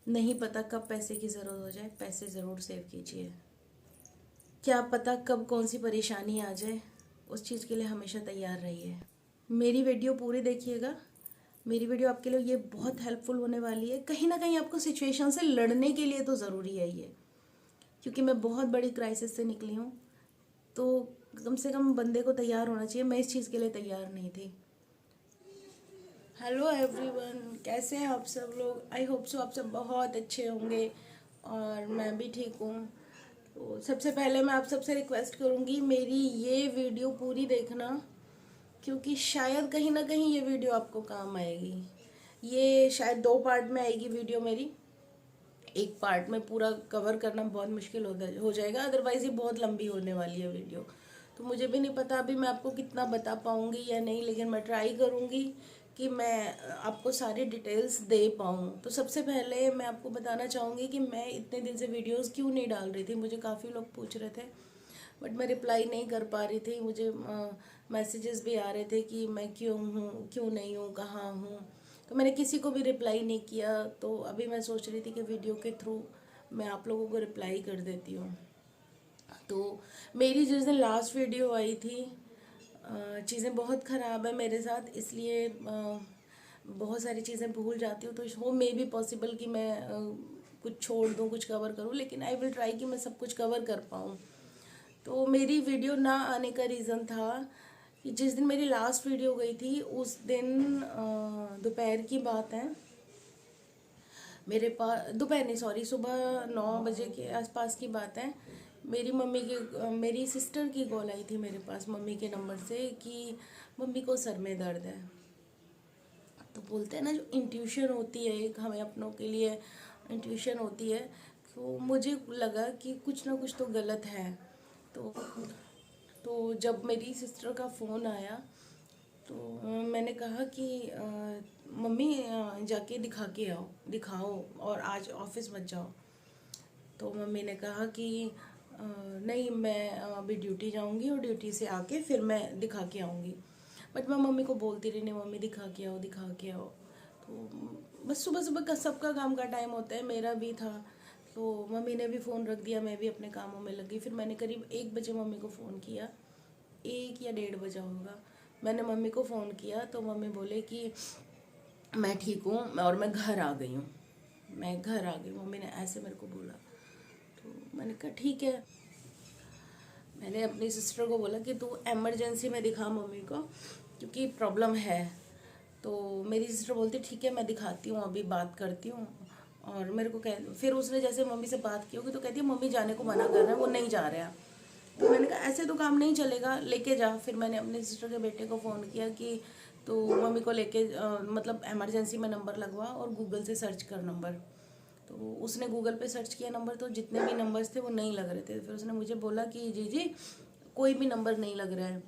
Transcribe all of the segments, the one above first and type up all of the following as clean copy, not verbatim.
नहीं पता कब पैसे की ज़रूरत हो जाए, पैसे ज़रूर सेव कीजिए। क्या पता कब कौन सी परेशानी आ जाए, उस चीज़ के लिए हमेशा तैयार रहिए। मेरी वीडियो पूरी देखिएगा। मेरी वीडियो आपके लिए ये बहुत हेल्पफुल होने वाली है। कहीं ना कहीं आपको सिचुएशन से लड़ने के लिए तो ज़रूरी है ये, क्योंकि मैं बहुत बड़ी क्राइसिस से निकली हूँ। तो कम से कम बंदे को तैयार होना चाहिए। मैं इस चीज़ के लिए तैयार नहीं थी। हेलो एवरीवन, कैसे हैं आप सब लोग? आई होप सो आप सब बहुत अच्छे होंगे और मैं भी ठीक हूँ। तो सबसे पहले मैं आप सबसे रिक्वेस्ट करूँगी, मेरी ये वीडियो पूरी देखना, क्योंकि शायद कहीं ना कहीं ये वीडियो आपको काम आएगी। ये शायद 2 पार्ट में आएगी वीडियो मेरी। एक पार्ट में पूरा कवर करना बहुत मुश्किल हो जाएगा, अदरवाइज़ ये बहुत लंबी होने वाली है वीडियो। तो मुझे भी नहीं पता अभी मैं आपको कितना बता पाऊँगी या नहीं, लेकिन मैं ट्राई करूँगी कि मैं आपको सारी डिटेल्स दे पाऊँ। तो सबसे पहले मैं आपको बताना चाहूँगी कि मैं इतने दिन से वीडियोस क्यों नहीं डाल रही थी। मुझे काफ़ी लोग पूछ रहे थे, बट मैं रिप्लाई नहीं कर पा रही थी। मुझे मैसेजेस भी आ रहे थे कि मैं क्यों हूँ, क्यों नहीं हूँ, कहाँ हूँ। तो मैंने किसी को भी रिप्लाई नहीं किया। तो अभी मैं सोच रही थी कि वीडियो के थ्रू मैं आप लोगों को रिप्लाई कर देती हूँ। तो मेरी जिस दिन लास्ट वीडियो आई थी, चीज़ें बहुत ख़राब है मेरे साथ, इसलिए बहुत सारी चीज़ें भूल जाती हूँ। तो वो मे भी पॉसिबल कि मैं कुछ छोड़ दूँ, कुछ कवर करूँ, लेकिन आई विल ट्राई कि मैं सब कुछ कवर कर पाऊँ। तो मेरी वीडियो ना आने का रीज़न था कि जिस दिन मेरी लास्ट वीडियो गई थी उस दिन दोपहर की बात है। मेरे पास दोपहर नहीं, सॉरी, सुबह 9 बजे के आसपास की बात है। मेरी सिस्टर की कॉल आई थी मेरे पास मम्मी के नंबर से कि मम्मी को सर में दर्द है। तो बोलते हैं ना, जो इंट्यूशन होती है एक, हमें अपनों के लिए इंट्यूशन होती है। तो मुझे लगा कि कुछ ना कुछ तो गलत है। तो जब मेरी सिस्टर का फ़ोन आया तो मैंने कहा कि मम्मी जाके दिखाओ और आज ऑफिस मत जाओ। तो मम्मी ने कहा कि नहीं, मैं अभी ड्यूटी जाऊंगी और ड्यूटी से आके फिर मैं दिखा के आऊँगी। बट मैं मम्मी को बोलती रही, नहीं मम्मी दिखा के आओ, दिखा के आओ। तो बस सुबह सुबह का सबका काम का टाइम होता है, मेरा भी था। तो मम्मी ने भी फ़ोन रख दिया, मैं भी अपने कामों में लग गई। फिर मैंने करीब 1 बजे मम्मी को फ़ोन किया, 1 या 1:30 बजा होगा। मैंने मम्मी को फ़ोन किया तो मम्मी बोले कि मैं ठीक हूँ और मैं घर आ गई हूँ, मैं घर आ गई। मम्मी ने ऐसे मेरे को बोला। तो मैंने कहा ठीक है। मैंने अपनी सिस्टर को बोला कि तू एमरजेंसी में दिखा मम्मी को, क्योंकि प्रॉब्लम है। तो मेरी सिस्टर बोलती ठीक है मैं दिखाती हूँ, अभी बात करती हूँ। और मेरे को फिर उसने जैसे मम्मी से बात की होगी तो कहती है मम्मी जाने को मना कर रहा है, वो नहीं जा रहा। तो मैंने कहा ऐसे तो काम नहीं चलेगा, लेके जा। फिर मैंने अपने सिस्टर के बेटे को फ़ोन किया कि तो मम्मी को लेके मतलब इमरजेंसी में नंबर लगवा और गूगल से सर्च कर नंबर। तो उसने गूगल पे सर्च किया नंबर, तो जितने भी नंबर्स थे वो नहीं लग रहे थे। फिर उसने मुझे बोला कि जी कोई भी नंबर नहीं लग रहा है।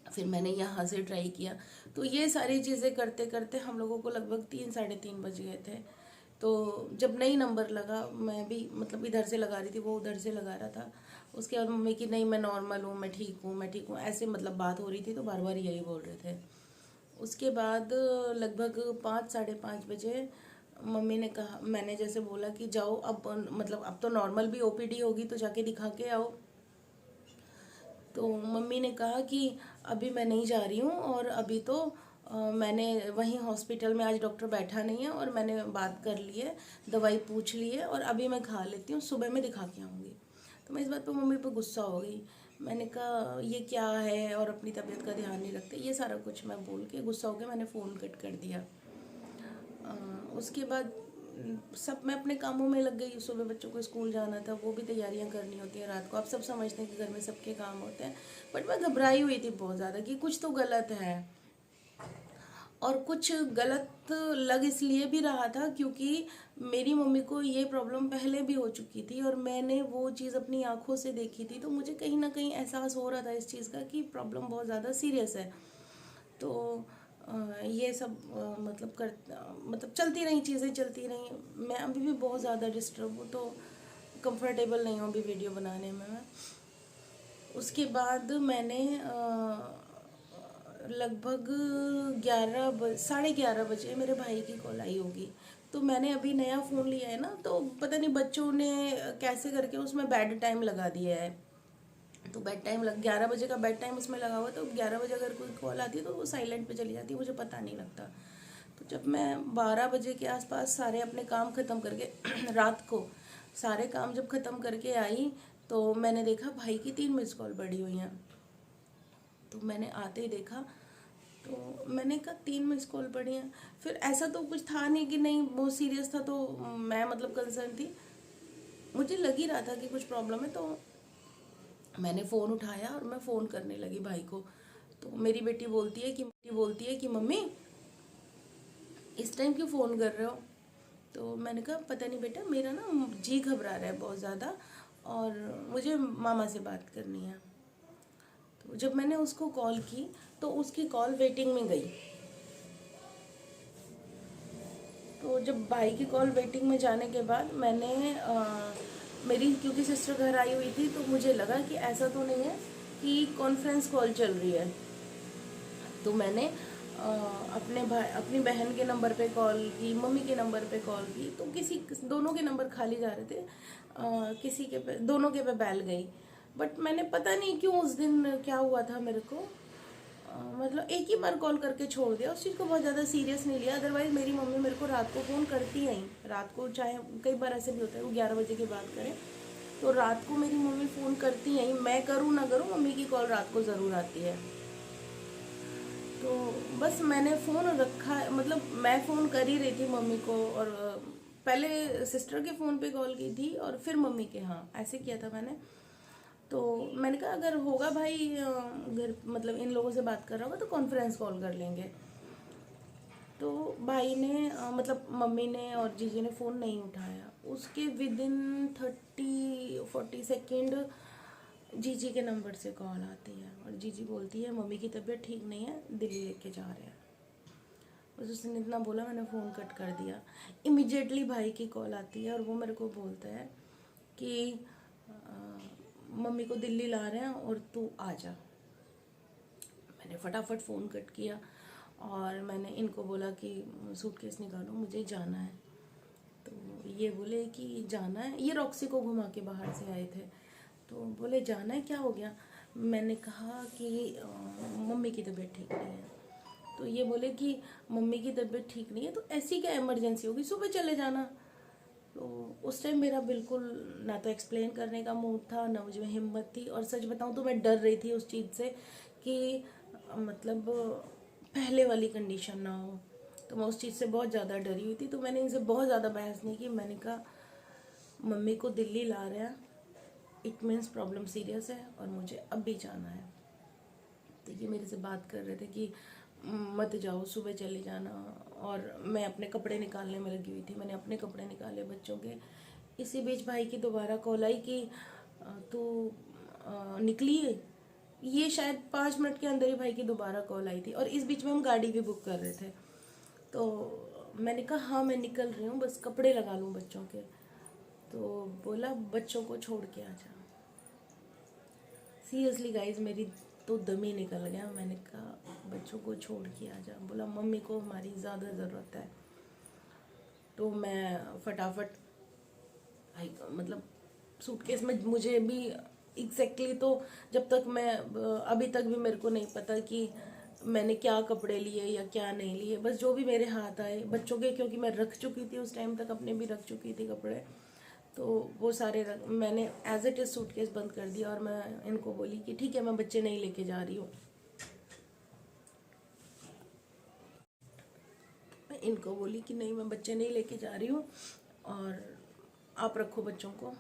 फिर मैंने यहाँ से ट्राई किया। तो ये सारी चीज़ें करते करते हम लोगों को लगभग 3 साढ़े 3 बज गए थे। तो जब नई नंबर लगा, मैं भी मतलब इधर से लगा रही थी, वो उधर से लगा रहा था। उसके बाद मम्मी की नहीं मैं नॉर्मल हूँ, मैं ठीक हूँ, मैं ठीक हूँ, ऐसे मतलब बात हो रही थी। तो बार बार यही बोल रहे थे। उसके बाद लगभग 5 साढ़े 5 बजे मम्मी ने कहा, मैंने जैसे बोला कि जाओ अब, मतलब अब तो नॉर्मल भी ओपीडी होगी तो जाके दिखा के आओ। तो मम्मी ने कहा कि अभी मैं नहीं जा रही हूँ, और अभी तो मैंने वहीं हॉस्पिटल में आज डॉक्टर बैठा नहीं है और मैंने बात कर ली है, दवाई पूछ ली है, और अभी मैं खा लेती हूँ, सुबह में दिखा के आऊँगी। तो मैं इस बात पर मम्मी पर गुस्सा हो गई। मैंने कहा ये क्या है, और अपनी तबीयत का ध्यान नहीं रखते, ये सारा कुछ मैं बोल के गुस्सा हो गया, मैंने फ़ोन कट कर दिया। उसके बाद सब मैं अपने कामों में लग गई। सुबह बच्चों को स्कूल जाना था, वो भी तैयारियां करनी होती हैं रात को। आप सब समझते हैं कि घर में सबके काम होते हैं, बट मैं घबराई हुई थी बहुत ज़्यादा कि कुछ तो गलत है। और कुछ गलत लग इसलिए भी रहा था क्योंकि मेरी मम्मी को ये प्रॉब्लम पहले भी हो चुकी थी और मैंने वो चीज़ अपनी आंखों से देखी थी। तो मुझे कहीं ना कहीं एहसास हो रहा था इस चीज़ का कि प्रॉब्लम बहुत ज़्यादा सीरियस है। तो ये सब मतलब चलती रही, चीज़ें चलती रही। मैं अभी भी बहुत ज़्यादा डिस्टर्ब हूँ, तो कंफर्टेबल नहीं हूँ अभी वीडियो बनाने में मैं। उसके बाद मैंने लगभग 11 साढ़े 11 बजे मेरे भाई की कॉल आई होगी। तो मैंने अभी नया फ़ोन लिया है ना, तो पता नहीं बच्चों ने कैसे करके उसमें बेड टाइम लगा दिया है। तो बेड टाइम 11 बजे का बेड टाइम उसमें लगा हुआ, तो 11 बजे अगर कोई कॉल आती है तो वो साइलेंट पे चली जाती है, मुझे पता नहीं लगता। तो जब मैं 12 बजे के आसपास सारे अपने काम ख़त्म करके रात को सारे काम जब ख़त्म करके आई, तो मैंने देखा भाई की 3 मिस कॉल पड़ी हुई हैं। तो मैंने आते ही देखा, तो मैंने कहा 3 मिस कॉल पड़ी हैं। फिर ऐसा तो कुछ था नहीं कि नहीं बहुत सीरियस था, तो मैं मतलब कंसर्न थी, मुझे लग ही रहा था कि कुछ प्रॉब्लम है। तो मैंने फ़ोन उठाया और मैं फ़ोन करने लगी भाई को। तो मेरी बेटी बोलती है कि मम्मी इस टाइम क्यों फ़ोन कर रहे हो। तो मैंने कहा पता नहीं बेटा, मेरा ना जी घबरा रहा है बहुत ज़्यादा और मुझे मामा से बात करनी है। तो जब मैंने उसको कॉल की तो उसकी कॉल वेटिंग में गई। तो जब भाई की कॉल वेटिंग में जाने के बाद मैंने मेरी क्योंकि सिस्टर घर आई हुई थी, तो मुझे लगा कि ऐसा तो नहीं है कि कॉन्फ्रेंस कॉल चल रही है। तो मैंने अपनी बहन के नंबर पे कॉल की, मम्मी के नंबर पे कॉल की, तो दोनों के नंबर खाली जा रहे थे। किसी के पे, दोनों के पे बैल गई। बट मैंने पता नहीं क्यों उस दिन क्या हुआ था मेरे को, मतलब एक ही बार कॉल करके छोड़ दिया, उस चीज़ को बहुत ज़्यादा सीरियस नहीं लिया। अदरवाइज़ मेरी मम्मी मेरे को रात को फ़ोन करती हैं, रात को, चाहे कई बार ऐसे भी होता है वो 11 बजे की बात करें, तो रात को मेरी मम्मी फ़ोन करती हैं, मैं करूँ ना करूँ मम्मी की कॉल रात को ज़रूर आती है। तो बस मैंने फ़ोन रखा, मतलब मैं फ़ोन कर ही रही थी मम्मी को, और पहले सिस्टर के फ़ोन पे कॉल की थी और फिर मम्मी के, हाँ ऐसे किया था मैंने। तो मैंने कहा अगर होगा भाई घर, मतलब इन लोगों से बात कर रहा होगा तो कॉन्फ्रेंस कॉल कर लेंगे। तो भाई ने मतलब मम्मी ने और जीजी ने फ़ोन नहीं उठाया। उसके विद इन 30-40 सेकेंड जीजी के नंबर से कॉल आती है और जीजी बोलती है मम्मी की तबीयत ठीक नहीं है, दिल्ली लेके जा रहे हैं। बस उसने इतना बोला, मैंने फ़ोन कट कर दिया। इमिजिएटली भाई की कॉल आती है और वो मेरे को बोलता है कि मम्मी को दिल्ली ला रहे हैं और तू आ जा। मैंने फटाफट फ़ोन कट किया और मैंने इनको बोला कि सूटकेस निकालो, मुझे जाना है। तो ये बोले कि जाना है, ये रॉक्सी को घुमा के बाहर से आए थे। तो बोले जाना है, क्या हो गया। मैंने कहा कि मम्मी की तबीयत ठीक नहीं है। तो ये बोले कि मम्मी की तबीयत ठीक नहीं है तो ऐसी क्या इमरजेंसी होगी, सुबह चले जाना। तो उस टाइम मेरा बिल्कुल ना तो एक्सप्लेन करने का मूड था, ना मुझे हिम्मत थी, और सच बताऊं तो मैं डर रही थी उस चीज़ से कि मतलब पहले वाली कंडीशन ना हो। तो मैं उस चीज़ से बहुत ज़्यादा डरी हुई थी। तो मैंने इनसे बहुत ज़्यादा बहस नहीं की। मैंने कहा मम्मी को दिल्ली ला रहे हैं, इट मीन्स प्रॉब्लम सीरियस है और मुझे अब भी जाना है। तो ये मेरे से बात कर रहे थे कि मत जाओ, सुबह चले जाना। और मैं अपने कपड़े निकालने में लगी हुई थी, मैंने अपने कपड़े निकाले बच्चों के। इसी बीच भाई की दोबारा कॉल आई कि तू निकली है। ये शायद 5 मिनट के अंदर ही भाई की दोबारा कॉल आई थी, और इस बीच में हम गाड़ी भी बुक कर रहे थे। तो मैंने कहा हाँ मैं निकल रही हूँ, बस कपड़े लगा लूँ बच्चों के। तो बोला बच्चों को छोड़ के आ जा। सीरियसली गाइज मेरी तो दम ही निकल गया। मैंने कहा बच्चों को छोड़ के आ जा। बोला मम्मी को हमारी ज़्यादा ज़रूरत है। तो मैं फटाफट भाई मतलब सूटकेस में, मुझे भी एग्जैक्टली तो जब तक मैं अभी तक भी मेरे को नहीं पता कि मैंने क्या कपड़े लिए या क्या नहीं लिए, बस जो भी मेरे हाथ आए बच्चों के, क्योंकि मैं रख चुकी थी उस टाइम तक, अपने भी रख चुकी थी कपड़े, तो वो सारे मैंने एज इट इज़ सूटकेस बंद कर दिया। और मैं इनको बोली कि ठीक है मैं बच्चे नहीं लेके जा रही हूँ। मैं इनको बोली कि नहीं मैं बच्चे नहीं लेके जा रही हूँ और आप रखो बच्चों को।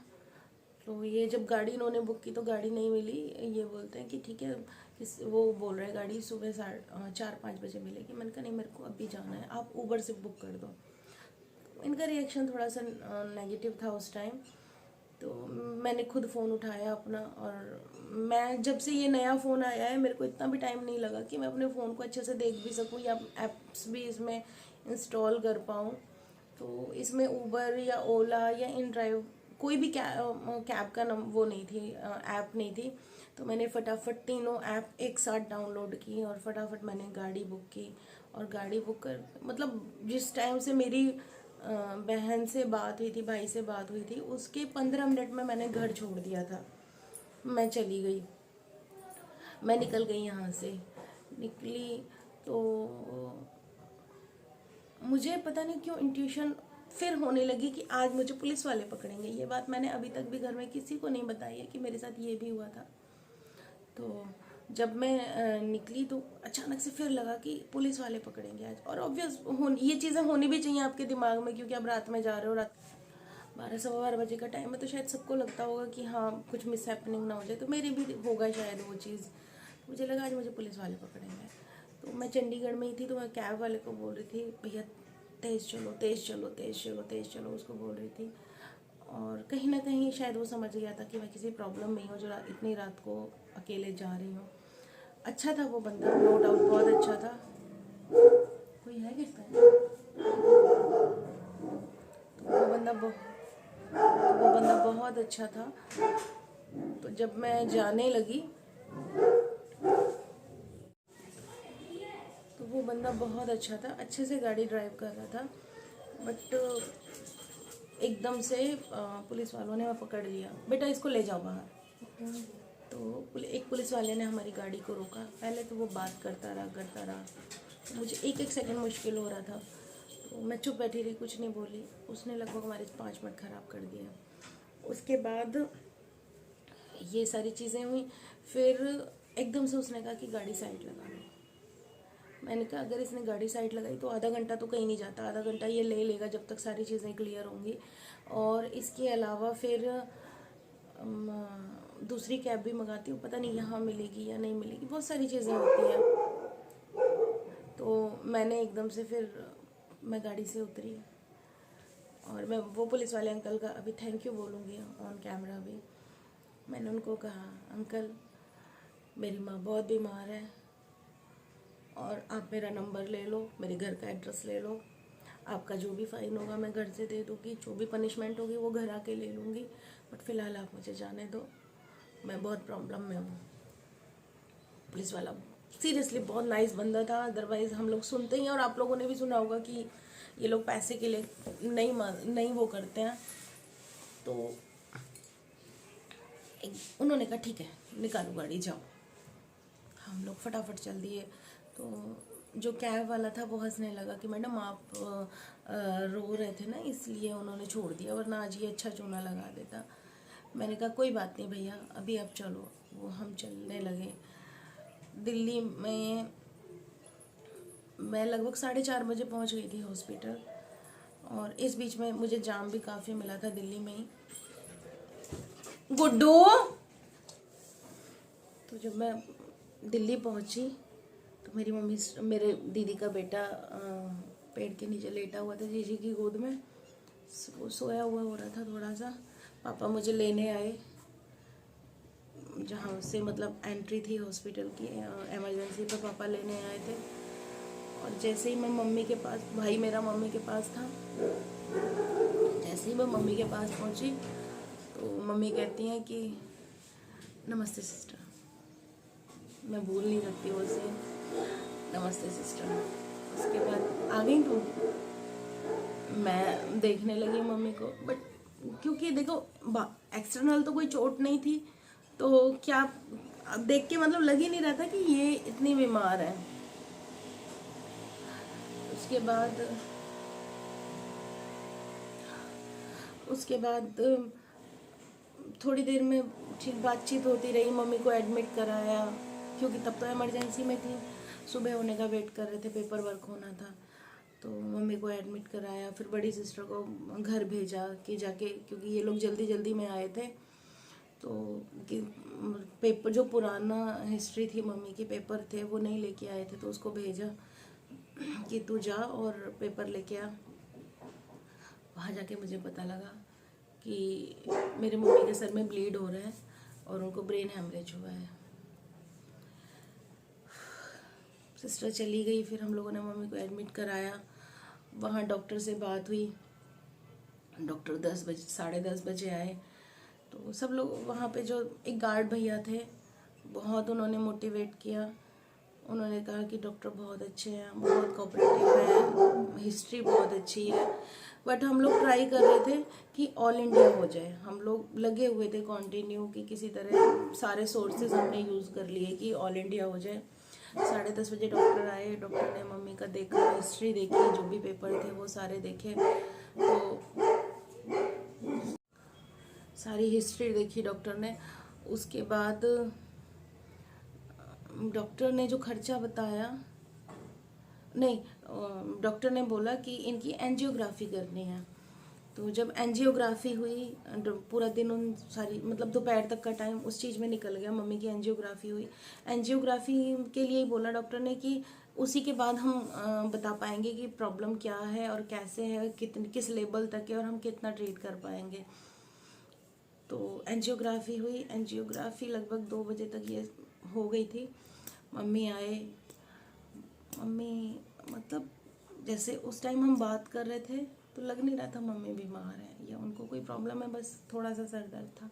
तो ये जब गाड़ी इन्होंने बुक की तो गाड़ी नहीं मिली। ये बोलते हैं कि ठीक है, वो बोल रहे हैं गाड़ी सुबह 4-5 बजे मिलेगी। मैंने कहा नहीं मेरे को अभी जाना है, आप ऊबर से बुक कर दो। इनका रिएक्शन थोड़ा सा नेगेटिव था उस टाइम। तो मैंने खुद फ़ोन उठाया अपना, और मैं जब से ये नया फ़ोन आया है मेरे को इतना भी टाइम नहीं लगा कि मैं अपने फ़ोन को अच्छे से देख भी सकूं या एप्स भी इसमें इंस्टॉल कर पाऊँ। तो इसमें ऊबर या ओला या इन ड्राइव कोई भी कैब का वो नहीं थी, ऐप नहीं थी। तो मैंने फटाफट तीनों ऐप एक साथ डाउनलोड की और फटाफट मैंने गाड़ी बुक की। और गाड़ी बुक कर, मतलब जिस टाइम से मेरी बहन से बात हुई थी, भाई से बात हुई थी, उसके 15 मिनट में मैंने घर छोड़ दिया था। मैं चली गई, मैं निकल गई यहाँ से। निकली तो मुझे पता नहीं क्यों इंट्यूशन फिर होने लगी कि आज मुझे पुलिस वाले पकड़ेंगे। ये बात मैंने अभी तक भी घर में किसी को नहीं बताई है कि मेरे साथ ये भी हुआ था। तो जब मैं निकली तो अचानक से फिर लगा कि पुलिस वाले पकड़ेंगे आज। और ऑब्वियस ये चीज़ें होनी भी चाहिए आपके दिमाग में, क्योंकि आप रात में जा रहे हो, रात 12 सवा 12 बजे का टाइम है, तो शायद सबको लगता होगा कि हाँ कुछ मिस हैपनिंग ना हो जाए। तो मेरी भी होगा शायद वो चीज़। मुझे लगा आज मुझे पुलिस वाले पकड़ेंगे। तो मैं चंडीगढ़ में ही थी, तो मैं कैब वाले को बोल रही थी भैया तेज़ चलो, तेज़ चलो, तेज़ चलो, तेज़ चलो, उसको बोल रही थी। और कहीं ना कहीं शायद वो समझ गया था कि मैं किसी प्रॉब्लम में हूँ जो इतनी रात को अकेले जा रही हूँ। अच्छा था वो बंदा, नो डाउट बहुत अच्छा था। कोई है किसका? वो बंदा बहुत अच्छा था। तो जब मैं जाने लगी तो वो बंदा बहुत अच्छा था, अच्छे से गाड़ी ड्राइव कर रहा था। बट एकदम से पुलिस वालों ने वहाँ पकड़ लिया, बेटा इसको ले जाओ बाहर। तो एक पुलिस वाले ने हमारी गाड़ी को रोका। पहले तो वो बात करता रहा। तो मुझे एक सेकंड मुश्किल हो रहा था, तो मैं चुप बैठी रही, कुछ नहीं बोली। उसने लगभग हमारे 5 मिनट ख़राब कर दिया। उसके बाद ये सारी चीज़ें हुई। फिर एकदम से उसने कहा कि गाड़ी साइड लगा लो। मैंने कहा अगर इसने गाड़ी साइड लगाई तो आधा घंटा तो कहीं नहीं जाता, आधा घंटा ये ले लेगा जब तक सारी चीज़ें क्लियर होंगी। और इसके अलावा फिर दूसरी कैब भी मंगाती हूँ, पता नहीं यहाँ मिलेगी या नहीं मिलेगी, बहुत सारी चीज़ें होती हैं। तो मैंने एकदम से फिर मैं गाड़ी से उतरी और मैं वो पुलिस वाले अंकल का अभी थैंक यू बोलूँगी ऑन कैमरा भी। मैंने उनको कहा अंकल मेरी माँ बहुत बीमार है और आप मेरा नंबर ले लो, मेरे घर का एड्रेस ले लो, आपका जो भी फ़ाइन होगा मैं घर से दे दूँगी, जो भी पनिशमेंट होगी वो घर आके ले लूँगी, बट फ़िलहाल आप मुझे जाने दो, मैं बहुत प्रॉब्लम में हूँ। पुलिस वाला सीरियसली बहुत नाइस बंदा था। अदरवाइज़ हम लोग सुनते ही हैं, और आप लोगों ने भी सुना होगा कि ये लोग पैसे के लिए नहीं वो करते हैं। तो उन्होंने कहा ठीक है निकालो गाड़ी जाओ। हम लोग फटाफट चल दिए। तो जो कैब वाला था वो हंसने लगा कि मैडम आप रो रहे थे ना इसलिए उन्होंने छोड़ दिया, वरना आज ये अच्छा चूना लगा देता। मैंने कहा कोई बात नहीं भैया अभी आप चलो। वो हम चलने लगे। दिल्ली में मैं लगभग 4:30 बजे पहुंच गई थी हॉस्पिटल, और इस बीच में मुझे जाम भी काफ़ी मिला था दिल्ली में ही। गुड्डू, तो जब मैं दिल्ली पहुंची तो मेरे दीदी का बेटा पेड़ के नीचे लेटा हुआ था जीजी की गोद में, वो सोया हुआ हो रहा था थोड़ा सा। पापा मुझे लेने आए, जहाँ से मतलब एंट्री थी हॉस्पिटल की, इमरजेंसी पे पापा लेने आए थे। और जैसे ही मैं मम्मी के पास, भाई मेरा मम्मी के पास था, जैसे ही मैं मम्मी के पास पहुँची तो मम्मी कहती हैं कि नमस्ते सिस्टर। मैं भूल नहीं सकती वो से, नमस्ते सिस्टर। उसके बाद आ गई तो मैं देखने लगी मम्मी को, बट क्योंकि देखो एक्सटर्नल तो कोई चोट नहीं थी, तो क्या देख के मतलब लग ही नहीं रहा था कि ये इतनी बीमार है। उसके बाद थोड़ी देर में ठीक बातचीत होती रही। मम्मी को एडमिट कराया क्योंकि तब तो इमरजेंसी में थी, सुबह होने का वेट कर रहे थे, पेपर वर्क होना था। तो मम्मी को एडमिट कराया, फिर बड़ी सिस्टर को घर भेजा कि जाके, क्योंकि ये लोग जल्दी जल्दी में आए थे। तो कि पेपर जो पुराना हिस्ट्री थी मम्मी की, पेपर थे वो नहीं लेके आए थे, तो उसको भेजा कि तू जा और पेपर लेके आ। वहाँ जाके मुझे पता लगा कि मेरे मम्मी के सर में ब्लीड हो रहा है और उनको ब्रेन हेमरेज हुआ है। सिस्टर चली गई, फिर हम लोगों ने मम्मी को एडमिट कराया। वहाँ डॉक्टर से बात हुई, डॉक्टर 10 बजे 10:30 बजे आए। तो सब लोग वहाँ पे, जो एक गार्ड भैया थे, बहुत उन्होंने मोटिवेट किया। उन्होंने कहा कि डॉक्टर बहुत अच्छे हैं, बहुत कोऑपरेटिव हैं, हिस्ट्री बहुत अच्छी है। बट हम लोग ट्राई कर रहे थे कि ऑल इंडिया हो जाए। हम लोग लगे हुए थे कंटिन्यू कि किसी तरह सारे सोर्सेज हमने यूज़ कर लिए कि ऑल इंडिया हो जाए। 10:30 बजे डॉक्टर आए, डॉक्टर ने मम्मी का देखा, हिस्ट्री देखी, जो भी पेपर थे वो सारे देखे। तो सारी हिस्ट्री देखी डॉक्टर ने। उसके बाद डॉक्टर ने जो खर्चा बताया, नहीं, डॉक्टर ने बोला कि इनकी एंजियोग्राफी करनी है। तो जब एंजियोग्राफी हुई, पूरा दिन उन सारी मतलब दोपहर तक का टाइम उस चीज़ में निकल गया। मम्मी की एंजियोग्राफी हुई। एंजियोग्राफी के लिए ही बोला डॉक्टर ने कि उसी के बाद हम बता पाएंगे कि प्रॉब्लम क्या है और कैसे है, किस लेवल तक है और हम कितना ट्रीट कर पाएंगे। तो एंजियोग्राफी हुई। एंजियोग्राफी लगभग 2 बजे तक ये हो गई थी। मम्मी आए। मम्मी मतलब जैसे उस टाइम हम बात कर रहे थे तो लग नहीं रहा था मम्मी बीमार है या उनको कोई प्रॉब्लम है, बस थोड़ा सा सर दर्द था।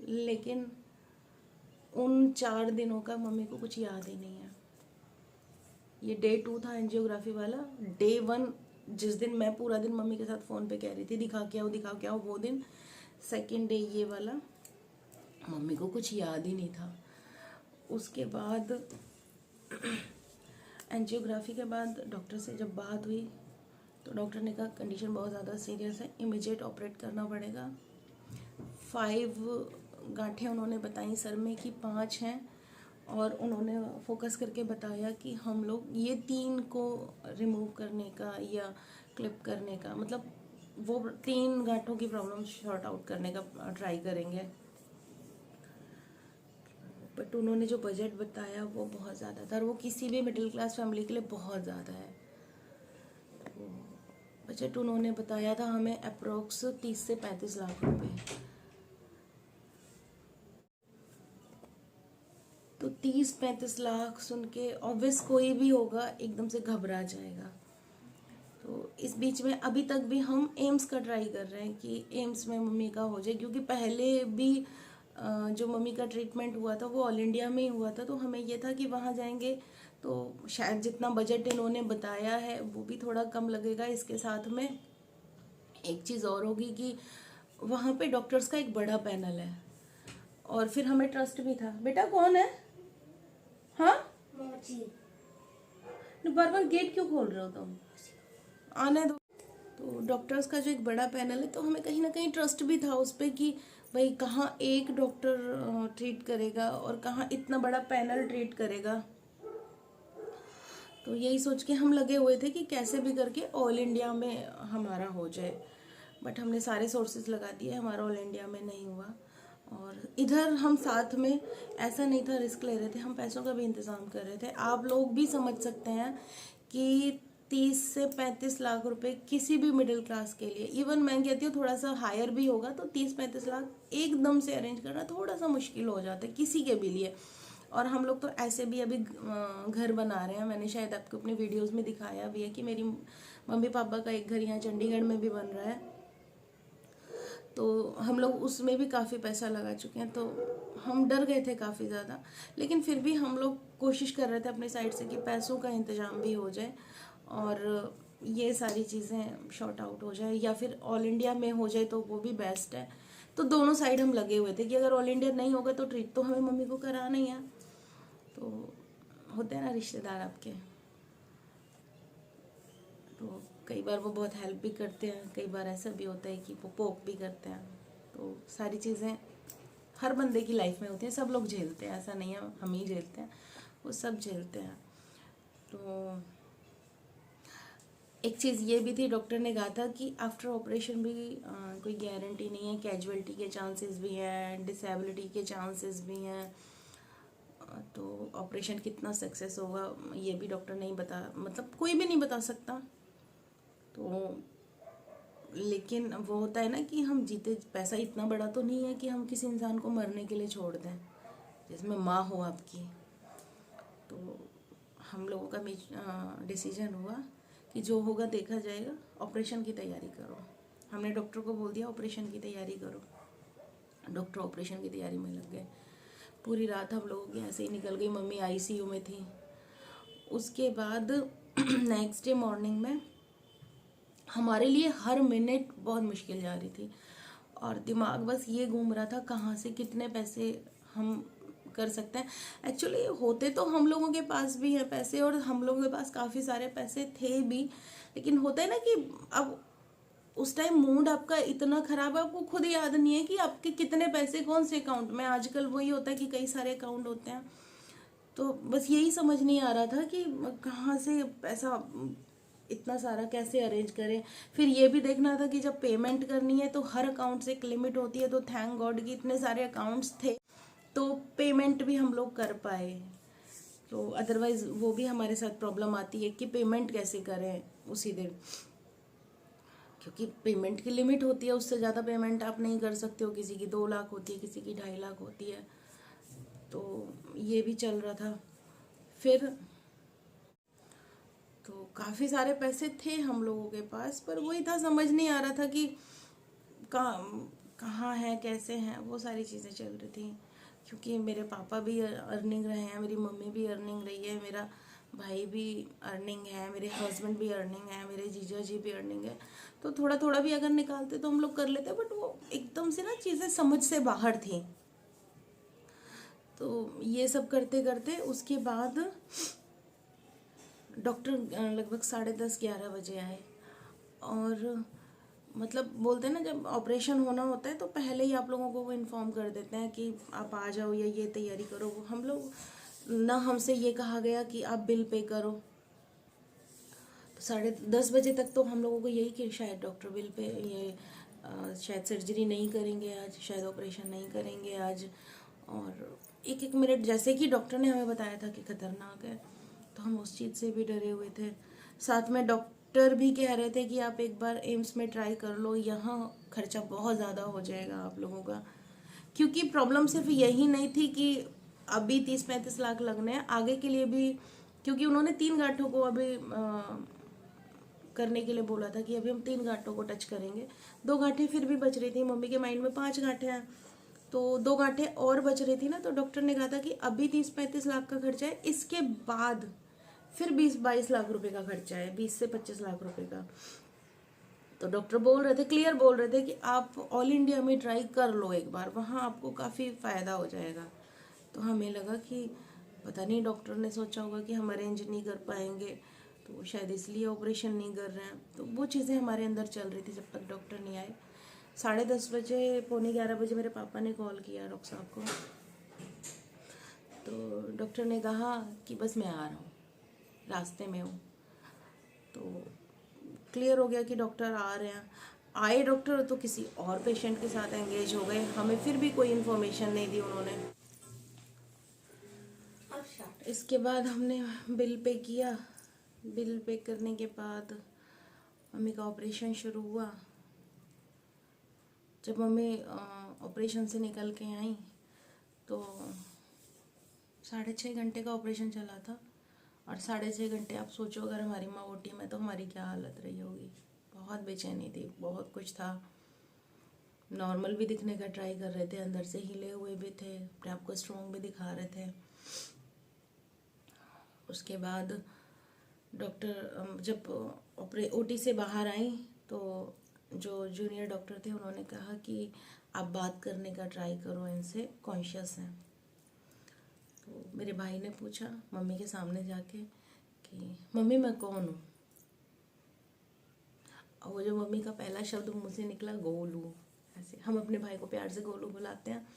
लेकिन उन 4 दिनों का मम्मी को कुछ याद ही नहीं है। ये डे 2 था एंजियोग्राफी वाला। डे 1 जिस दिन मैं पूरा दिन मम्मी के साथ फ़ोन पे कह रही थी दिखा के आओ, वो दिन। सेकेंड डे ये वाला, मम्मी को कुछ याद ही नहीं था। उसके बाद एंजियोग्राफी के बाद डॉक्टर से जब बात हुई तो डॉक्टर ने कहा कंडीशन बहुत ज़्यादा सीरियस है, इमीडिएट ऑपरेट करना पड़ेगा। 5 गांठें उन्होंने बताई सर में कि 5 हैं, और उन्होंने फोकस करके बताया कि हम लोग ये 3 को रिमूव करने का या क्लिप करने का, मतलब वो 3 गांठों की प्रॉब्लम शॉर्ट आउट करने का ट्राई करेंगे। बट उन्होंने जो बजट बताया वो बहुत ज़्यादा था, और वो किसी भी मिडिल क्लास फैमिली के लिए बहुत ज़्यादा है। बजट उन्होंने बताया था हमें अप्रोक्स 30 से 35 लाख रुपए। तो 30-35 लाख सुन के ऑब्वियस कोई भी होगा एकदम से घबरा जाएगा। तो इस बीच में अभी तक भी हम एम्स का ट्राई कर रहे हैं कि एम्स में मम्मी का हो जाए, क्योंकि पहले भी जो मम्मी का ट्रीटमेंट हुआ था वो ऑल इंडिया में ही हुआ था। तो हमें ये था कि वहाँ जाएंगे तो शायद जितना बजट इन्होंने बताया है वो भी थोड़ा कम लगेगा। इसके साथ में एक चीज़ और होगी कि वहाँ पे डॉक्टर्स का एक बड़ा पैनल है, और फिर हमें ट्रस्ट भी था। बेटा कौन है? हाँ, बार बार गेट क्यों खोल रहे हो तुम? आने दो। तो डॉक्टर्स का जो एक बड़ा पैनल है, तो हमें कहीं ना कहीं ट्रस्ट भी था उस पर कि भाई कहाँ एक डॉक्टर ट्रीट करेगा और कहाँ इतना बड़ा पैनल ट्रीट करेगा। तो यही सोच के हम लगे हुए थे कि कैसे भी करके ऑल इंडिया में हमारा हो जाए। बट हमने सारे सोर्सेज लगा दिए, हमारा ऑल इंडिया में नहीं हुआ। और इधर हम साथ में ऐसा नहीं था रिस्क ले रहे थे, हम पैसों का भी इंतज़ाम कर रहे थे। आप लोग भी समझ सकते हैं कि 30 से 35 लाख रुपए किसी भी मिडिल क्लास के लिए, इवन मैं कहती हूँ थोड़ा सा हायर भी होगा तो 30-35 लाख एकदम से अरेंज करना थोड़ा सा मुश्किल हो जाता है किसी के भी लिए। और हम लोग तो ऐसे भी अभी घर बना रहे हैं। मैंने शायद आपको अपने वीडियोस में दिखाया भी है कि मेरी मम्मी पापा का एक घर यहाँ चंडीगढ़ में भी बन रहा है। तो हम लोग उसमें भी काफ़ी पैसा लगा चुके हैं, तो हम डर गए थे काफ़ी ज़्यादा। लेकिन फिर भी हम लोग कोशिश कर रहे थे अपनी साइड से कि पैसों का इंतज़ाम भी हो जाए और ये सारी चीज़ें शॉर्ट आउट हो जाए, या फिर ऑल इंडिया में हो जाए तो वो भी बेस्ट है। तो दोनों साइड हम लगे हुए थे कि अगर ऑल इंडिया नहीं होगा तो ट्रीट तो हमें मम्मी को कराना ही है। तो होते हैं ना रिश्तेदार आपके, तो कई बार वो बहुत हेल्प भी करते हैं, कई बार ऐसा भी होता है कि वो पोक भी करते हैं। तो सारी चीज़ें हर बंदे की लाइफ में होती हैं, सब लोग झेलते हैं, ऐसा नहीं है हम ही झेलते हैं, वो सब झेलते हैं। तो एक चीज़ ये भी थी, डॉक्टर ने कहा था कि आफ्टर ऑपरेशन भी कोई गारंटी नहीं है, कैजुअलिटी के चांसेस भी हैं, डिसेबिलिटी के चांसेस भी हैं। तो ऑपरेशन कितना सक्सेस होगा ये भी डॉक्टर नहीं बता, मतलब कोई भी नहीं बता सकता। तो लेकिन वो होता है ना कि हम जीते, पैसा इतना बड़ा तो नहीं है कि हम किसी इंसान को मरने के लिए छोड़ दें, जिसमें माँ हो आपकी। तो हम लोगों का डिसीजन हुआ कि जो होगा देखा जाएगा, ऑपरेशन की तैयारी करो। हमने डॉक्टर को बोल दिया ऑपरेशन की तैयारी करो। डॉक्टर ऑपरेशन की तैयारी में लग गए। पूरी रात हम लोगों की ऐसे ही निकल गई। मम्मी आईसीयू में थी। उसके बाद नेक्स्ट डे मॉर्निंग में हमारे लिए हर मिनट बहुत मुश्किल जा रही थी और दिमाग बस ये घूम रहा था कहाँ से कितने पैसे हम कर सकते हैं। एक्चुअली होते तो हम लोगों के पास भी हैं पैसे और हम लोगों के पास काफ़ी सारे पैसे थे भी, लेकिन होता है ना कि अब उस टाइम मूड आपका इतना खराब है, आपको खुद याद नहीं है कि आपके कितने पैसे कौन से अकाउंट में। आजकल वही होता है कि कई सारे अकाउंट होते हैं, तो बस यही समझ नहीं आ रहा था कि कहाँ से पैसा इतना सारा कैसे अरेंज करें। फिर ये भी देखना था कि जब पेमेंट करनी है तो हर अकाउंट से एक लिमिट होती है, तो थैंक गॉड कि इतने सारे अकाउंट्स थे तो पेमेंट भी हम लोग कर पाए। तो अदरवाइज वो भी हमारे साथ प्रॉब्लम आती है कि पेमेंट कैसे करें उसी दिन, क्योंकि पेमेंट की लिमिट होती है, उससे ज़्यादा पेमेंट आप नहीं कर सकते हो। किसी की 2 लाख होती है, किसी की 2.5 लाख होती है, तो ये भी चल रहा था। फिर तो काफ़ी सारे पैसे थे हम लोगों के पास, पर वही था समझ नहीं आ रहा था कि कहाँ है कैसे हैं, वो सारी चीज़ें चल रही थी। क्योंकि मेरे पापा भी अर्निंग रहे हैं, मेरी मम्मी भी अर्निंग रही है, मेरा भाई भी अर्निंग है, मेरे हस्बैंड भी अर्निंग है, मेरे जीजा जी भी अर्निंग है। तो थोड़ा थोड़ा भी अगर निकालते तो हम लोग कर लेते, बट वो एकदम से ना चीज़ें समझ से बाहर थी। तो ये सब करते करते उसके बाद डॉक्टर लगभग 10:30-11 बजे आए। और मतलब बोलते हैं ना, जब ऑपरेशन होना होता है तो पहले ही आप लोगों को वो इन्फॉर्म कर देते हैं कि आप आ जाओ या ये तैयारी करो। हम लोग ना, हमसे ये कहा गया कि आप बिल पे करो। तो 10:30 बजे तक तो हम लोगों को यही कि शायद डॉक्टर बिल पे ये शायद सर्जरी नहीं करेंगे आज, शायद ऑपरेशन नहीं करेंगे आज। और एक एक मिनट जैसे कि डॉक्टर ने हमें बताया था कि खतरनाक है, तो हम उस चीज़ से भी डरे हुए थे। साथ में डॉक्टर भी कह रहे थे कि आप एक बार एम्स में ट्राई कर लो, यहाँ खर्चा बहुत ज़्यादा हो जाएगा आप लोगों का। क्योंकि प्रॉब्लम सिर्फ यही नहीं थी कि अभी 30-35 लाख लगने हैं, आगे के लिए भी। क्योंकि उन्होंने 3 गांठों को अभी करने के लिए बोला था कि अभी हम 3 गांठों को टच करेंगे। 2 गांठें फिर भी बच रही थी, मम्मी के माइंड में 5 गांठें हैं, तो 2 गांठें और बच रही थी ना। तो डॉक्टर ने कहा था कि अभी 30-35 लाख का खर्चा है, इसके बाद फिर 20-22 लाख रुपए का खर्चा है, 20 से 25 लाख रुपए का। तो डॉक्टर बोल रहे थे, क्लियर बोल रहे थे कि आप ऑल इंडिया में ट्राई कर लो एक बार, वहाँ आपको काफ़ी फ़ायदा हो जाएगा। तो हमें लगा कि पता नहीं डॉक्टर ने सोचा होगा कि हम अरेंज नहीं कर पाएंगे, तो शायद इसलिए ऑपरेशन नहीं कर रहे हैं। तो वो चीज़ें हमारे अंदर चल रही थी जब तक डॉक्टर नहीं आए। 10:30 बजे, 11:45 मेरे पापा ने कॉल किया डॉक्टर साहब को। तो डॉक्टर ने कहा कि बस मैं आ रहा हूँ, रास्ते में हूँ। तो क्लियर हो गया कि डॉक्टर आ रहे हैं। आए डॉक्टर तो किसी और पेशेंट के साथ एंगेज हो गए, हमें फिर भी कोई इन्फॉर्मेशन नहीं दी उन्होंने। इसके बाद हमने बिल पे किया। बिल पे करने के बाद मम्मी का ऑपरेशन शुरू हुआ। जब मम्मी ऑपरेशन से निकल के आई तो 6.5 घंटे का ऑपरेशन चला था। और 6.5 घंटे आप सोचो, अगर हमारी माँ ओटी में तो हमारी क्या हालत रही होगी। बहुत बेचैनी थी, बहुत कुछ था। नॉर्मल भी दिखने का ट्राई कर रहे थे, अंदर से हिले हुए भी थे, अपने आप को स्ट्रॉन्ग भी दिखा रहे थे। उसके बाद डॉक्टर जब ओटी से बाहर आई तो जो जूनियर डॉक्टर थे उन्होंने कहा कि आप बात करने का ट्राई करो, इनसे कॉन्शियस हैं। तो मेरे भाई ने पूछा मम्मी के सामने जाके कि मम्मी मैं कौन हूँ। और वो जो मम्मी का पहला शब्द मुँह से निकला, गोलू। ऐसे हम अपने भाई को प्यार से गोलू बुलाते हैं।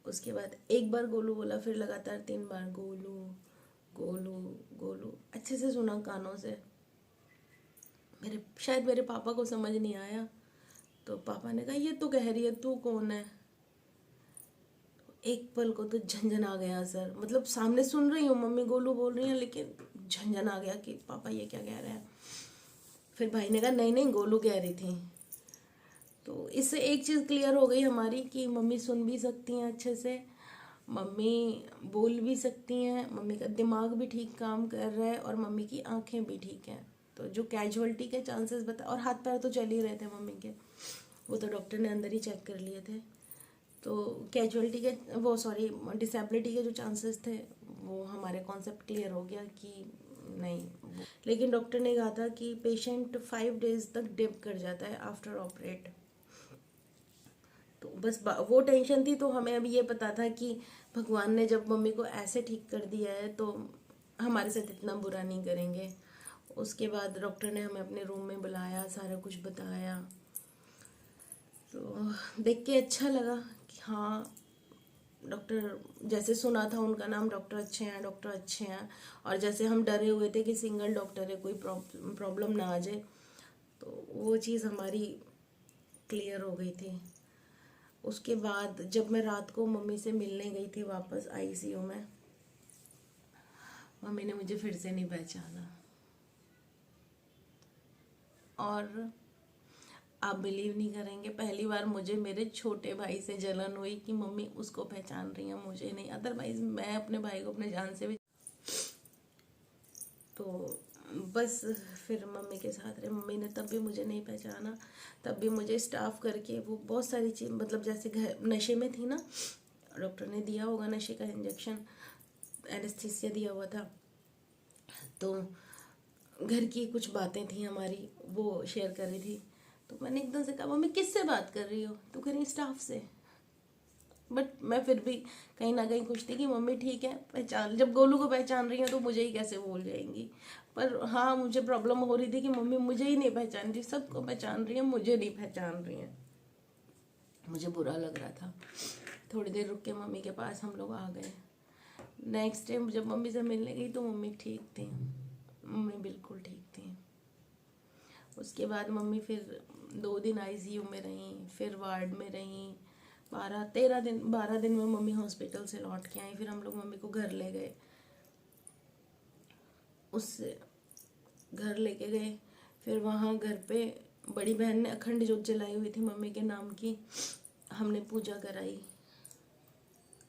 उसके बाद एक बार गोलू बोला, फिर लगातार 3 बार गोलू गोलू गोलू, अच्छे से सुना कानों से। शायद मेरे पापा को समझ नहीं आया, तो पापा ने कहा ये तो कह रही है, तू कौन है। एक पल को तो झंझन आ गया सर, मतलब सामने सुन रही हूँ मम्मी गोलू बोल रही है, लेकिन झंझन आ गया कि पापा ये क्या कह रहे हैं। फिर भाई ने कहा नहीं नहीं गोलू कह रही थी। तो इससे एक चीज़ क्लियर हो गई हमारी कि मम्मी सुन भी सकती हैं अच्छे से, मम्मी बोल भी सकती हैं, मम्मी का दिमाग भी ठीक काम कर रहा है और मम्मी की आंखें भी ठीक हैं। तो जो कैजुअलिटी के चांसेस बता, और हाथ पैर तो चल ही रहे थे मम्मी के, वो तो डॉक्टर ने अंदर ही चेक कर लिए थे। तो कैजुअलिटी के डिसेबिलिटी के जो चांसेस थे वो हमारे कॉन्सेप्ट क्लियर हो गया कि नहीं। लेकिन डॉक्टर ने कहा था कि पेशेंट 5 डेज तक डिप कर जाता है आफ्टर ऑपरेट। तो बस वो टेंशन थी। तो हमें अभी ये पता था कि भगवान ने जब मम्मी को ऐसे ठीक कर दिया है तो हमारे साथ इतना बुरा नहीं करेंगे। उसके बाद डॉक्टर ने हमें अपने रूम में बुलाया, सारा कुछ बताया। तो देख के अच्छा लगा कि हाँ, डॉक्टर जैसे सुना था उनका नाम, डॉक्टर अच्छे हैं, डॉक्टर अच्छे हैं। और जैसे हम डरे हुए थे कि सिंगल डॉक्टर है, कोई प्रॉब्लम ना आ जाए, तो वो चीज़ हमारी क्लियर हो गई थी। उसके बाद जब मैं रात को मम्मी से मिलने गई थी वापस आईसीयू में, मम्मी ने मुझे फिर से नहीं पहचाना। और आप बिलीव नहीं करेंगे, पहली बार मुझे मेरे छोटे भाई से जलन हुई कि मम्मी उसको पहचान रही है, मुझे नहीं। अदरवाइज मैं अपने भाई को अपने जान से भी। तो बस फिर मम्मी के साथ रहे। मम्मी ने तब भी मुझे नहीं पहचाना, तब भी मुझे स्टाफ करके वो बहुत सारी चीज़, मतलब जैसे घर नशे में थी ना, डॉक्टर ने दिया होगा नशे का इंजेक्शन, एनेस्थीसिया दिया हुआ था। तो घर की कुछ बातें थी हमारी, वो शेयर कर रही थी। तो मैंने एकदम से कहा, मम्मी किससे बात कर रही हो? तो कह रही स्टाफ से। बट मैं फिर भी कहीं ना कहीं खुश थी कि मम्मी ठीक है, पहचान, जब गोलू को पहचान रही है तो मुझे ही कैसे भूल जाएंगी। पर हाँ, मुझे प्रॉब्लम हो रही थी कि मम्मी मुझे ही नहीं पहचान रही, सबको पहचान रही है, मुझे नहीं पहचान रही है। मुझे बुरा लग रहा था। थोड़ी देर रुक के मम्मी के पास हम लोग आ गए। नेक्स्ट टाइम जब मम्मी से मिलने गई तो मम्मी ठीक थी, मम्मी बिल्कुल ठीक थी। उसके बाद मम्मी फिर 2 दिन आईसीयू में रहीं, फिर वार्ड में रहीं। 12 दिन में मम्मी हॉस्पिटल से लौट के आई। फिर हम लोग मम्मी को घर ले गए, उससे घर लेके गए। फिर वहाँ घर पे बड़ी बहन ने अखंड ज्योत जलाई हुई थी मम्मी के नाम की, हमने पूजा कराई।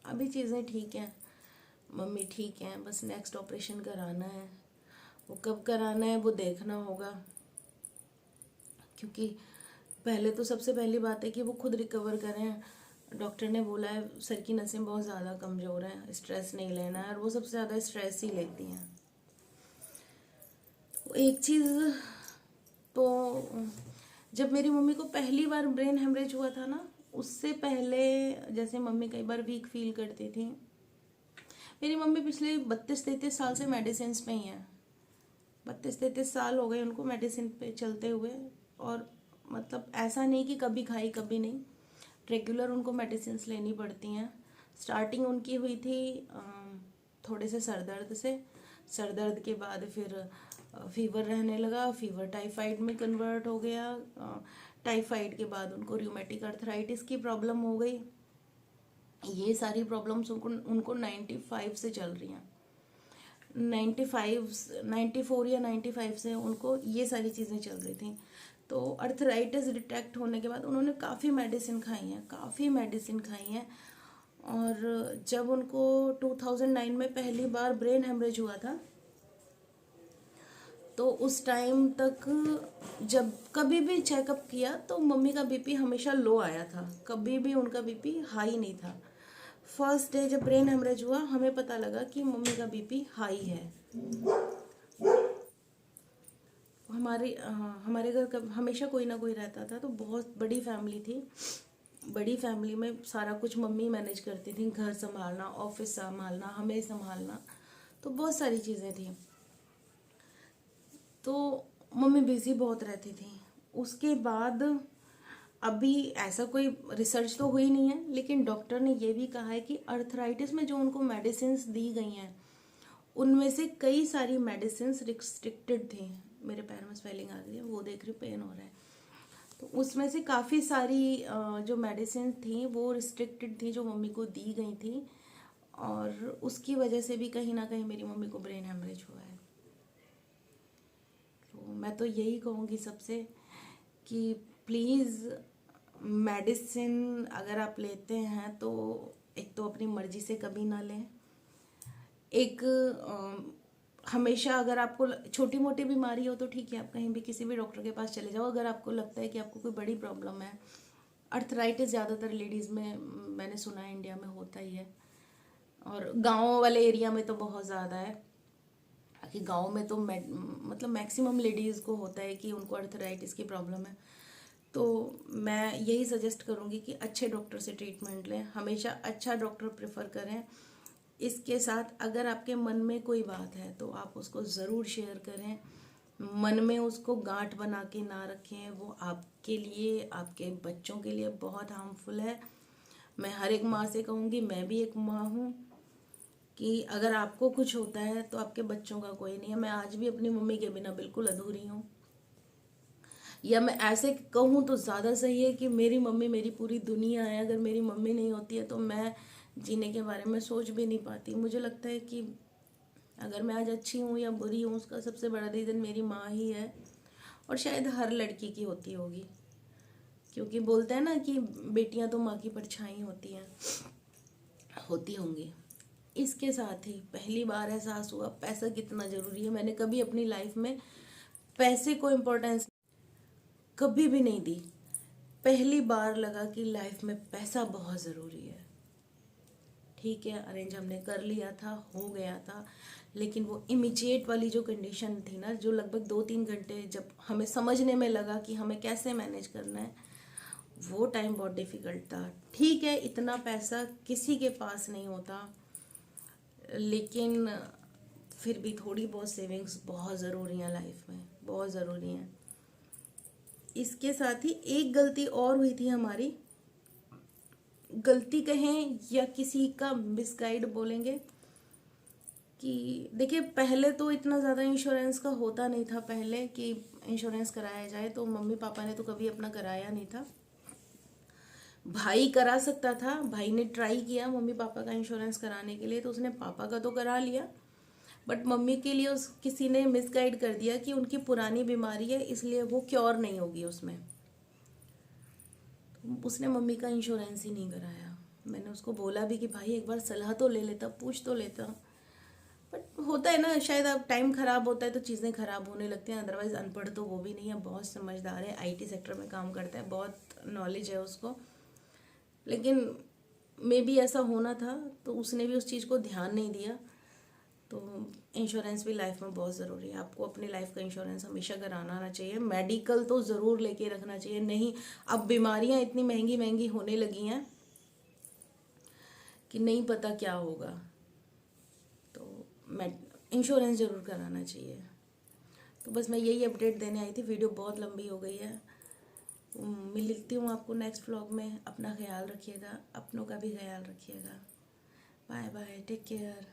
अभी चीज़ें ठीक हैं, मम्मी ठीक हैं, बस नेक्स्ट ऑपरेशन कराना है। वो कब कराना है वो देखना होगा, क्योंकि पहले तो सबसे पहली बात है कि वो खुद रिकवर करें। डॉक्टर ने बोला है सर की नसें बहुत ज़्यादा कमज़ोर हैं, स्ट्रेस नहीं लेना है, और वो सबसे ज़्यादा स्ट्रेस ही लेती हैं। एक चीज़ तो, जब मेरी मम्मी को पहली बार ब्रेन हेमरेज हुआ था ना, उससे पहले जैसे मम्मी कई बार वीक फील करती थी। मेरी मम्मी पिछले 32-33 साल से मेडिसिन पे ही हैं। 32-33 साल हो गए उनको मेडिसिन पे चलते हुए। और मतलब ऐसा नहीं कि कभी खाई कभी नहीं, रेगुलर उनको मेडिसिन लेनी पड़ती हैं। स्टार्टिंग उनकी हुई थी थोड़े से सर दर्द से। सर दर्द के बाद फिर फीवर रहने लगा, फीवर टाइफाइड में कन्वर्ट हो गया। टाइफाइड के बाद उनको रूमेटिक अर्थराइटिस की प्रॉब्लम हो गई। ये सारी प्रॉब्लम्स उनको 95 से चल रही हैं। 94 या 95 से उनको ये सारी चीज़ें चल रही थी। तो अर्थराइटिस डिटेक्ट होने के बाद उन्होंने काफ़ी मेडिसिन खाई हैं। और जब उनको 2009 में पहली बार ब्रेन हेमरेज हुआ था, तो उस टाइम तक जब कभी भी चेकअप किया तो मम्मी का बीपी हमेशा लो आया था, कभी भी उनका बीपी हाई नहीं था। फर्स्ट डे जब ब्रेन हेमरेज हुआ, हमें पता लगा कि मम्मी का बीपी हाई है। हमारे घर का हमेशा कोई ना कोई रहता था, तो बहुत बड़ी फैमिली थी। बड़ी फैमिली में सारा कुछ मम्मी मैनेज करती थी, घर संभालना, ऑफिस संभालना, हमें संभालना, तो बहुत सारी चीज़ें थी। तो मम्मी बिजी बहुत रहती थी। उसके बाद अभी ऐसा कोई रिसर्च तो हुई नहीं है, लेकिन डॉक्टर ने ये भी कहा है कि अर्थराइटिस में जो उनको मेडिसिन दी गई हैं, उनमें से कई सारी मेडिसिन रिस्ट्रिक्टेड थी। मेरे पैर में स्वेलिंग आ गई है, वो देख रही, पेन हो रहा है। तो उसमें से काफ़ी सारी जो मेडिसिन थी वो रिस्ट्रिक्टेड थी, जो मम्मी को दी गई थी। और उसकी वजह से भी कहीं ना कहीं मेरी मम्मी को ब्रेन हेमरेज हुआ है। तो मैं तो यही कहूँगी सबसे कि प्लीज़ मेडिसिन अगर आप लेते हैं तो एक तो अपनी मर्जी से कभी ना लें। एक हमेशा अगर आपको छोटी मोटी बीमारी हो तो ठीक है, आप कहीं भी किसी भी डॉक्टर के पास चले जाओ। अगर आपको लगता है कि आपको कोई बड़ी प्रॉब्लम है, अर्थराइटिस ज़्यादातर लेडीज़ में मैंने सुना है इंडिया में होता ही है, और गाँव वाले एरिया में तो बहुत ज़्यादा है। कि गांव में तो मतलब मैक्सिमम लेडीज़ को होता है कि उनको अर्थराइटिस की प्रॉब्लम है। तो मैं यही सजेस्ट करूँगी कि अच्छे डॉक्टर से ट्रीटमेंट लें, हमेशा अच्छा डॉक्टर प्रेफर करें। इसके साथ अगर आपके मन में कोई बात है तो आप उसको ज़रूर शेयर करें, मन में उसको गांठ बना के ना रखें, वो आपके लिए, आपके बच्चों के लिए बहुत हार्मफुल है। मैं हर एक माँ से कहूँगी, मैं भी एक माँ हूँ, कि अगर आपको कुछ होता है तो आपके बच्चों का कोई नहीं है। मैं आज भी अपनी मम्मी के बिना बिल्कुल अधूरी हूँ, या मैं ऐसे कहूँ तो ज़्यादा सही है कि मेरी मम्मी मेरी पूरी दुनिया है। अगर मेरी मम्मी नहीं होती है तो मैं जीने के बारे में सोच भी नहीं पाती। मुझे लगता है कि अगर मैं आज अच्छी हूँ या बुरी हूँ, उसका सबसे बड़ा रीज़न मेरी माँ ही है, और शायद हर लड़की की होती होगी, क्योंकि बोलते हैं ना कि बेटियाँ तो माँ की परछाई होती हैं, होती होंगी। इसके साथ ही पहली बार एहसास हुआ पैसा कितना ज़रूरी है। मैंने कभी अपनी लाइफ में पैसे को इम्पोर्टेंस कभी भी नहीं दी। पहली बार लगा कि लाइफ में पैसा बहुत ज़रूरी है। ठीक है, अरेंज हमने कर लिया था, हो गया था, लेकिन वो इमीडिएट वाली जो कंडीशन थी ना, जो लगभग 2-3 घंटे जब हमें समझने में लगा कि हमें कैसे मैनेज करना है, वो टाइम बहुत डिफ़िकल्ट था। ठीक है, इतना पैसा किसी के पास नहीं होता, लेकिन फिर भी थोड़ी बहुत सेविंग्स बहुत ज़रूरी हैं लाइफ में, बहुत ज़रूरी हैं। इसके साथ ही एक गलती और हुई थी हमारी, गलती कहें या किसी का मिसगाइड बोलेंगे, कि देखिए पहले तो इतना ज़्यादा इंश्योरेंस का होता नहीं था पहले कि इंश्योरेंस कराया जाए, तो मम्मी पापा ने तो कभी अपना कराया नहीं था। भाई करा सकता था, भाई ने ट्राई किया मम्मी पापा का इंश्योरेंस कराने के लिए, तो उसने पापा का तो करा लिया, बट मम्मी के लिए उस किसी ने मिसगाइड कर दिया कि उनकी पुरानी बीमारी है इसलिए वो क्योर नहीं होगी उसमें। तो उसने मम्मी का इंश्योरेंस ही नहीं कराया। मैंने उसको बोला भी कि भाई एक बार सलाह तो ले लेता, पूछ तो लेता, बट होता है ना, शायद अब टाइम ख़राब होता है तो चीज़ें ख़राब होने लगती हैं। अदरवाइज़ अनपढ़ तो वो भी नहीं है, बहुत समझदार है, आईटी सेक्टर में काम करता है, बहुत नॉलेज है उसको। लेकिन मे बी ऐसा होना था, तो उसने भी उस चीज़ को ध्यान नहीं दिया। तो इंश्योरेंस भी लाइफ में बहुत ज़रूरी है। आपको अपनी लाइफ का इंश्योरेंस हमेशा कराना आना चाहिए। मेडिकल तो ज़रूर लेके रखना चाहिए। नहीं, अब बीमारियां इतनी महंगी महंगी होने लगी हैं कि नहीं पता क्या होगा, तो इंश्योरेंस ज़रूर कराना चाहिए। तो बस मैं यही अपडेट देने आई थी। वीडियो बहुत लंबी हो गई है। मिलती हूँ आपको नेक्स्ट व्लॉग में। अपना ख्याल रखिएगा, अपनों का भी ख्याल रखिएगा। Bye bye, take care.